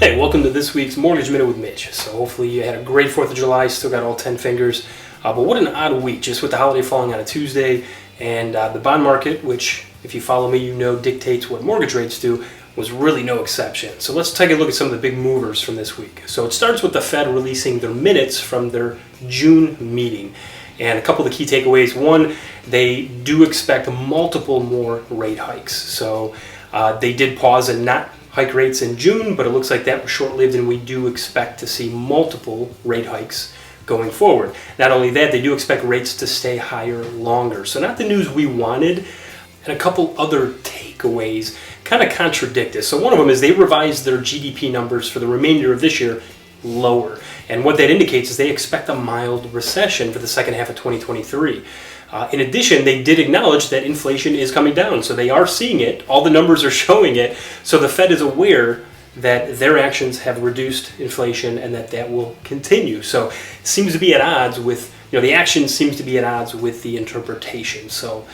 Hey, welcome to this week's Mortgage Minute with Mitch. So hopefully you had a great 4th of July, still got all 10 fingers. But what an odd week, just with the holiday falling on a Tuesday. And the bond market, which if you follow me, you know dictates what mortgage rates do, was really no exception. So let's take a look at some of the big movers from this week. So it starts with the Fed releasing their minutes from their June meeting. And a couple of the key takeaways. One, they do expect multiple more rate hikes. So they did pause and not hike rates in June, but it looks like that was short-lived, and we do expect to see multiple rate hikes going forward. Not only that, they do expect rates to stay higher longer. So not the news we wanted, and a couple other takeaways kind of contradict this. So one of them is they revised their GDP numbers for the remainder of this year lower. And what that indicates is they expect a mild recession for the second half of 2023. In addition, they did acknowledge that inflation is coming down, so they are seeing it. All the numbers are showing it. So the Fed is aware that their actions have reduced inflation and that will continue. So it seems to be at odds with, the action seems to be at odds with the interpretation. So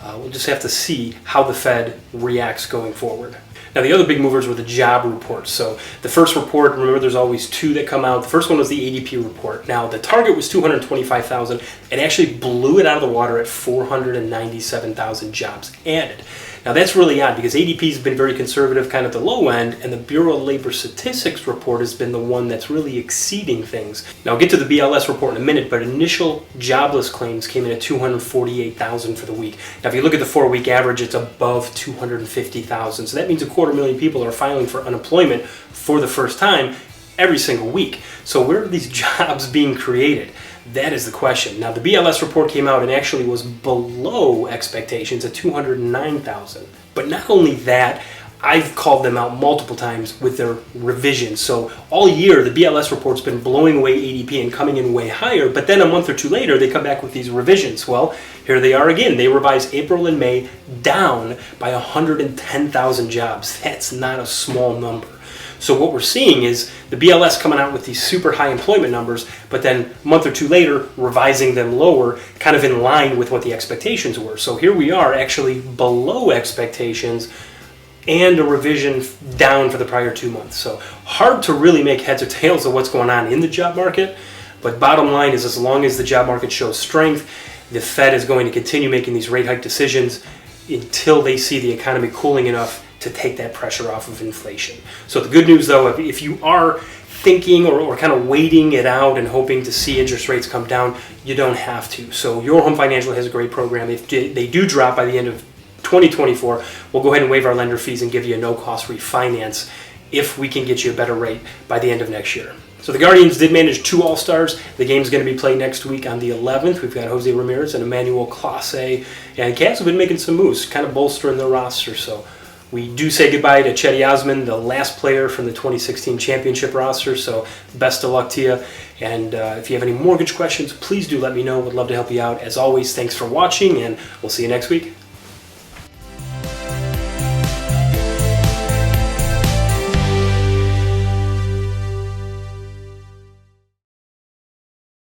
we'll just have to see how the Fed reacts going forward. Now, the other big movers were the job reports. So the first report, remember there's always two that come out. The first one was the ADP report. Now, the target was 225,000. It actually blew it out of the water at 497,000 jobs added. Now, that's really odd because ADP has been very conservative, kind of the low end, and the Bureau of Labor Statistics report has been the one that's really exceeding things. Now, I'll get to the BLS report in a minute, but initial jobless claims came in at 248,000 for the week. Now, if you look at the 4-week average, it's above 250,000. So that means 250,000 people are filing for unemployment for the first time every single week. So where are these jobs being created? That is the question. Now, the BLS report came out and actually was below expectations at 209,000. But not only that, I've called them out multiple times with their revisions. So all year, the BLS report's been blowing away ADP and coming in way higher, but then a month or two later, they come back with these revisions. Well, here they are again. They revised April and May down by 110,000 jobs. That's not a small number. So what we're seeing is the BLS coming out with these super high employment numbers, but then a month or two later, revising them lower, kind of in line with what the expectations were. So here we are actually below expectations and a revision down for the prior 2 months. So hard to really make heads or tails of what's going on in the job market, but bottom line is as long as the job market shows strength, the Fed is going to continue making these rate hike decisions until they see the economy cooling enough to take that pressure off of inflation. So the good news though, if you are thinking or kind of waiting it out and hoping to see interest rates come down, you don't have to. So Your Home Financial has a great program. If they do drop by the end of 2024, we'll go ahead and waive our lender fees and give you a no-cost refinance if we can get you a better rate by the end of next year. So the Guardians did manage 2 All-Stars. The game's going to be played next week on the 11th. We've got Jose Ramirez and Emmanuel Clase. And Cavs have been making some moves, kind of bolstering their roster. So we do say goodbye to Cedi, the last player from the 2016 championship roster. So best of luck to you. And if you have any mortgage questions, please do let me know. Would love to help you out. As always, thanks for watching, and we'll see you next week.